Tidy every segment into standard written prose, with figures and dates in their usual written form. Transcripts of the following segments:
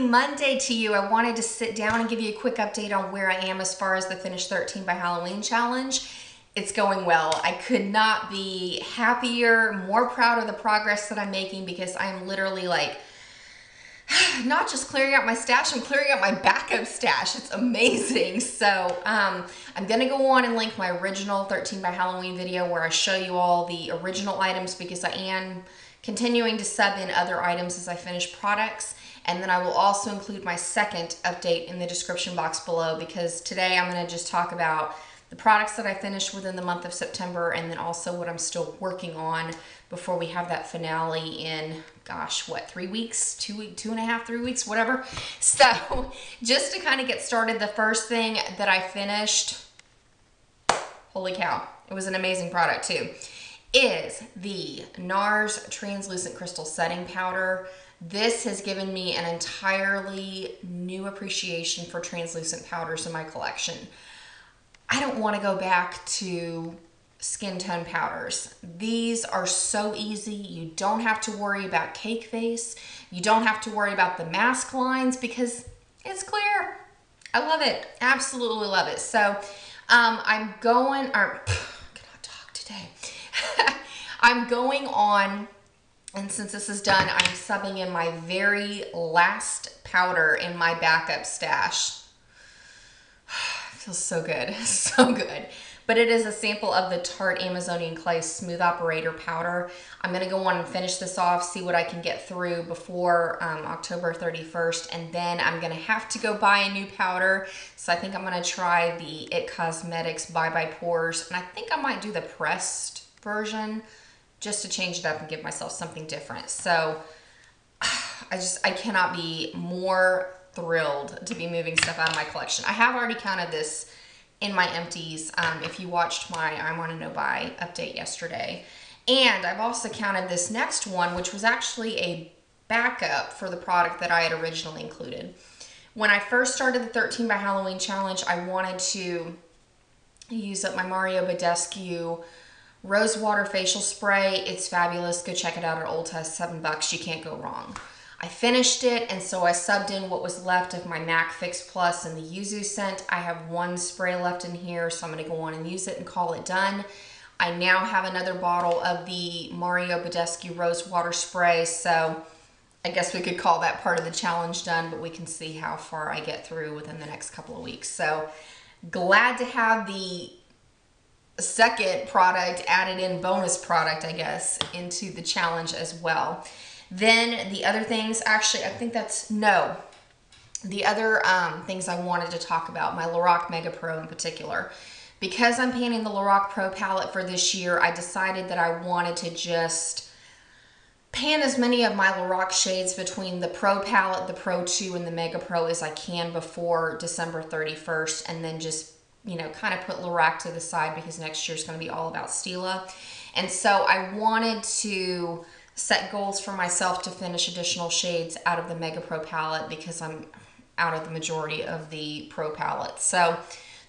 Monday to you. I wanted to sit down and give you a quick update on where I am as far as the Finish 13 by Halloween challenge. It's going well. I could not be happier, more proud of the progress that I'm making, because I'm literally like, not just clearing out my stash, I'm clearing out my backup stash. It's amazing. So I'm gonna go on and link my original 13 by Halloween video where I show you all the original items, because I am continuing to sub in other items as I finish products. And then I will also include my second update in the description box below, because today I'm gonna just talk about the products that I finished within the month of September, and then also what I'm still working on before we have that finale in, gosh, what, 3 weeks, 2.5, 3 weeks, whatever. So just to kind of get started, the first thing that I finished, holy cow, it was an amazing product too, is the NARS Translucent Crystal Setting Powder. This has given me an entirely new appreciation for translucent powders in my collection. I don't want to go back to skin tone powders. These are so easy. You don't have to worry about cake face. You don't have to worry about the mask lines because it's clear. I love it. Absolutely love it. So I'm going, or I cannot talk today. I'm going on, and since this is done, I'm subbing in my very last powder in my backup stash. Feels so good, so good. But it is a sample of the Tarte Amazonian Clay Smooth Operator Powder. I'm gonna go on and finish this off, see what I can get through before October 31st, and then I'm gonna have to go buy a new powder. So I think I'm gonna try the IT Cosmetics Bye Bye Pores, and I think I might do the pressed version just to change it up and give myself something different. So I cannot be more thrilled to be moving stuff out of my collection. I have already counted this in my empties if you watched my I Want to Know Buy update yesterday. And I've also counted this next one, which was actually a backup for the product that I had originally included. When I first started the 13 by Halloween challenge, I wanted to use up my Mario Badescu Rose Water Facial Spray. It's fabulous. Go check it out at Ulta. $7. You can't go wrong. I finished it, and so I subbed in what was left of my MAC Fix Plus and the Yuzu scent. I have one spray left in here, so I'm going to go on and use it and call it done. I now have another bottle of the Mario Badescu Rose Water Spray, so I guess we could call that part of the challenge done, but we can see how far I get through within the next couple of weeks. So glad to have the second product added in, bonus product, I guess, into the challenge as well. Then the other things, actually, I think that's, no. The other things I wanted to talk about, my Lorac Mega Pro in particular. Because I'm painting the Lorac Pro palette for this year, I decided that I wanted to just pan as many of my Lorac shades between the Pro palette, the Pro 2, and the Mega Pro as I can before December 31st, and then just, you know, kind of put Lorac to the side because next year's going to be all about Stila. And so I wanted to set goals for myself to finish additional shades out of the Mega Pro palette because I'm out of the majority of the Pro palette. So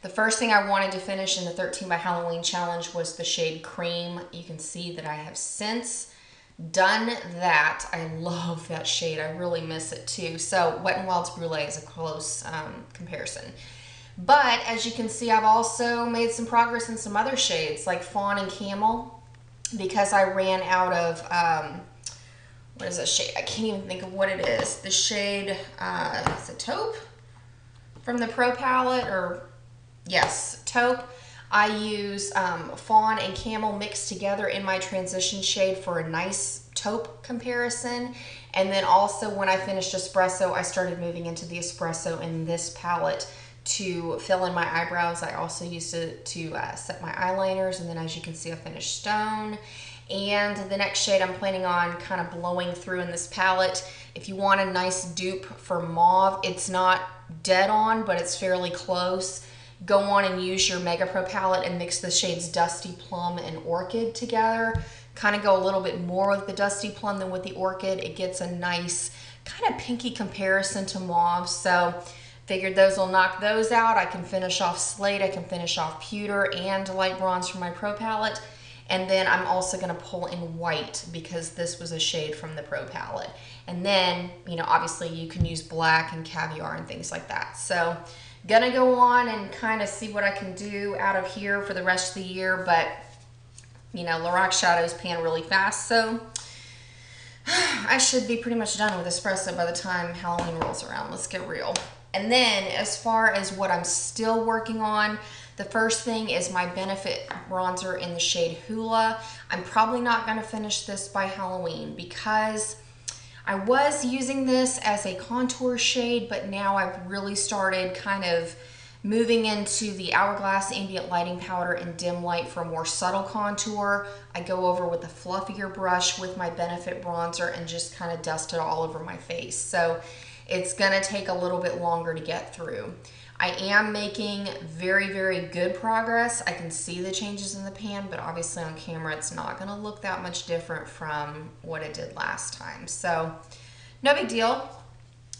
the first thing I wanted to finish in the 13 by Halloween challenge was the shade Cream. You can see that I have since done that. I love that shade. I really miss it too. So Wet n Wild's Brulee is a close comparison. But as you can see, I've also made some progress in some other shades like Fawn and Camel, because I ran out of, what is that shade? I can't even think of what it is. The shade, is it Taupe from the Pro palette? Or, yes, Taupe. I use Fawn and Camel mixed together in my transition shade for a nice taupe comparison. And then also when I finished Espresso, I started moving into the Espresso in this palette to fill in my eyebrows. I also used it to set my eyeliners, and then as you can see I finished Stone. And the next shade I'm planning on kind of blowing through in this palette. If you want a nice dupe for mauve, it's not dead on, but it's fairly close. Go on and use your Mega Pro palette and mix the shades Dusty Plum and Orchid together. Kind of go a little bit more with the Dusty Plum than with the Orchid. It gets a nice kind of pinky comparison to mauve. So figured those will knock those out. I can finish off Slate, I can finish off Pewter and Light Bronze from my Pro palette. And then I'm also gonna pull in white because this was a shade from the Pro palette. And then, you know, obviously you can use black and caviar and things like that. So gonna go on and kind of see what I can do out of here for the rest of the year, but you know, Lorac shadows pan really fast, so I should be pretty much done with espresso by the time Halloween rolls around. Let's get real. And then as far as what I'm still working on, the first thing is my Benefit bronzer in the shade Hula. I'm probably not gonna finish this by Halloween because I was using this as a contour shade, but now I've really started kind of moving into the Hourglass Ambient Lighting Powder in dim light for more subtle contour. I go over with a fluffier brush with my Benefit bronzer and just kind of dust it all over my face. So it's gonna take a little bit longer to get through. I am making very, very good progress. I can see the changes in the pan, but obviously on camera it's not gonna look that much different from what it did last time. So no big deal.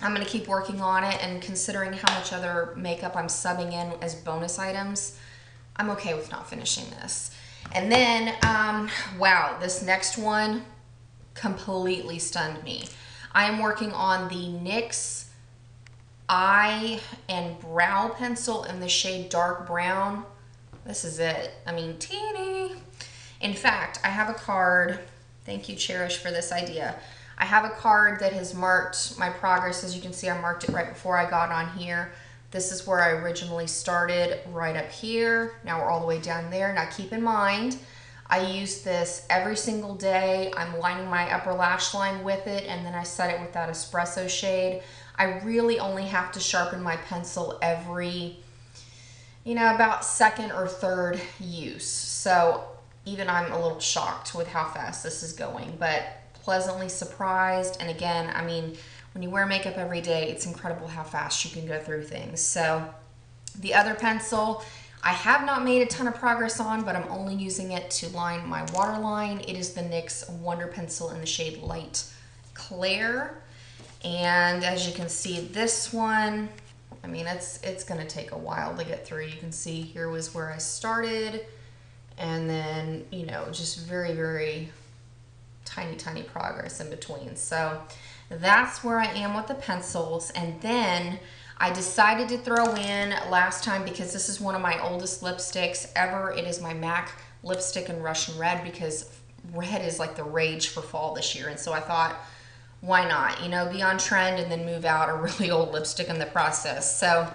I'm gonna keep working on it, and considering how much other makeup I'm subbing in as bonus items, I'm okay with not finishing this. And then, wow, this next one completely stunned me. I am working on the NYX Eye and Brow Pencil in the shade Dark Brown. This is it. I mean, teeny. In fact, I have a card. Thank you, Cherish, for this idea. I have a card that has marked my progress. As you can see, I marked it right before I got on here. This is where I originally started, right up here. Now we're all the way down there. Now keep in mind, I use this every single day. I'm lining my upper lash line with it, and then I set it with that espresso shade. I really only have to sharpen my pencil every, you know, about second or third use. So even I'm a little shocked with how fast this is going, but pleasantly surprised. And again, I mean, when you wear makeup every day, it's incredible how fast you can go through things. So the other pencil, I have not made a ton of progress on, but I'm only using it to line my waterline. It is the NYX Wonder Pencil in the shade Light Clair. And as you can see, this one, I mean, it's gonna take a while to get through. You can see here was where I started, and then, you know, just very, very tiny progress in between. So that's where I am with the pencils. And then I decided to throw in last time, because this is one of my oldest lipsticks ever. It is my MAC lipstick in Russian Red, because red is like the rage for fall this year. And so I thought, why not, you know, be on trend and then move out a really old lipstick in the process. So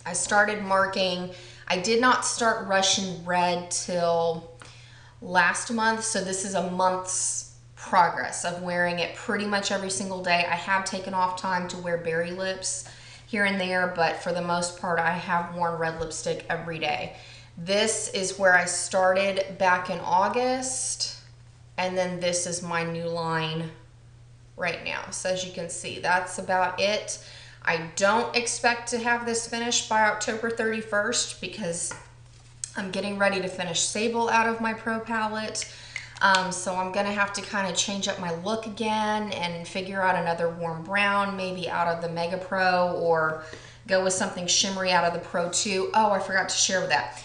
I started marking. I did not start Russian Red till last month, so this is a month's progress of wearing it pretty much every single day. I have taken off time to wear berry lips here and there, but for the most part, I have worn red lipstick every day. This is where I started back in August, and then this is my new line right now. So as you can see, that's about it. I don't expect to have this finished by October 31st because I'm getting ready to finish Sable out of my Pro palette. So I'm gonna have to kind of change up my look again and figure out another warm brown, maybe out of the Mega Pro, or go with something shimmery out of the Pro 2. Oh, I forgot to share with that.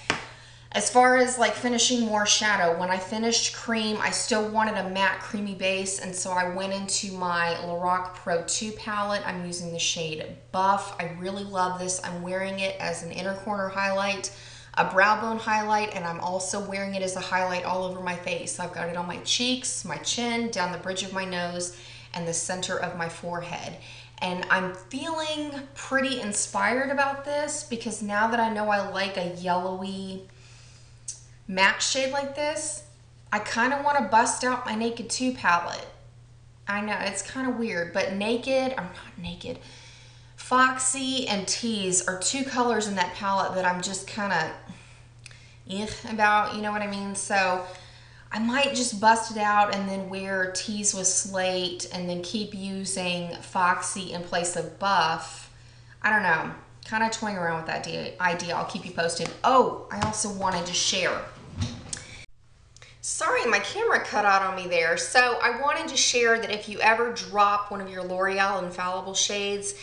As far as like finishing more shadow, when I finished cream, I still wanted a matte creamy base, and so I went into my LORAC Pro 2 palette. I'm using the shade Buff. I really love this. I'm wearing it as an inner corner highlight, a brow bone highlight, and I'm also wearing it as a highlight all over my face. I've got it on my cheeks, my chin, down the bridge of my nose, and the center of my forehead. And I'm feeling pretty inspired about this because now that I know I like a yellowy matte shade like this, I kind of want to bust out my Naked 2 palette. I know, it's kind of weird, but Foxy and Tease are two colors in that palette that I'm just kind of about, you know what I mean? So I might just bust it out and then wear Tease with Slate and then keep using Foxy in place of Buff. I don't know, kind of toying around with that idea. I'll keep you posted. Oh, I also wanted to share. Sorry, my camera cut out on me there. So I wanted to share that if you ever drop one of your L'Oreal Infallible shades,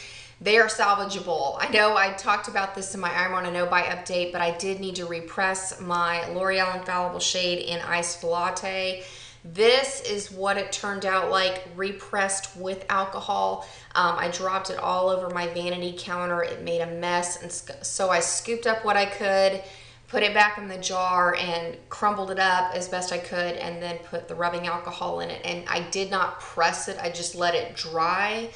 They are salvageable. I know I talked about this in my I'm on a no buy update, but I did need to repress my L'Oreal Infallible shade in Iced Latte. This is what it turned out like, repressed with alcohol. I dropped it all over my vanity counter. It made a mess, and so I scooped up what I could, put it back in the jar, and crumbled it up as best I could, and then put the rubbing alcohol in it. And I did not press it, I just let it dry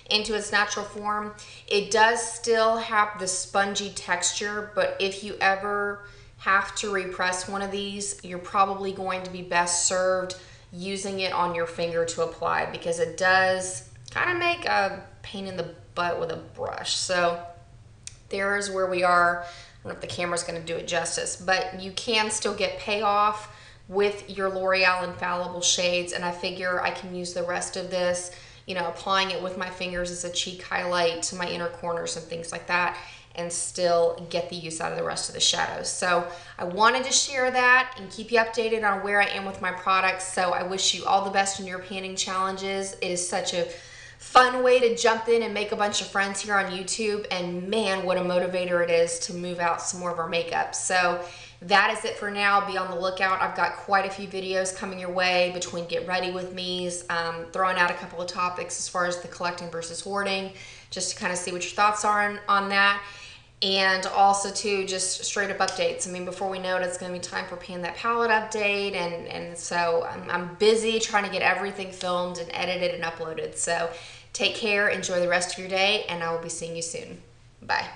into its natural form. It does still have the spongy texture, but if you ever have to repress one of these, you're probably going to be best served using it on your finger to apply, because it does kind of make a pain in the butt with a brush. So there's where we are. I don't know if the camera's going to do it justice, but you can still get payoff with your L'Oreal Infallible shades, and I figure I can use the rest of this, you know, applying it with my fingers as a cheek highlight to my inner corners and things like that, and still get the use out of the rest of the shadows. So I wanted to share that and keep you updated on where I am with my products. So I wish you all the best in your panning challenges. It is such a fun way to jump in and make a bunch of friends here on YouTube, and man, what a motivator it is to move out some more of our makeup. So that is it for now. Be on the lookout. I've got quite a few videos coming your way between get ready with me's, throwing out a couple of topics as far as the collecting versus hoarding, just to kind of see what your thoughts are on that. And also too, just straight up updates. I mean, before we know it, it's going to be time for Pan That Palette update, and so I'm busy trying to get everything filmed and edited and uploaded. So take care, enjoy the rest of your day, and I will be seeing you soon. Bye.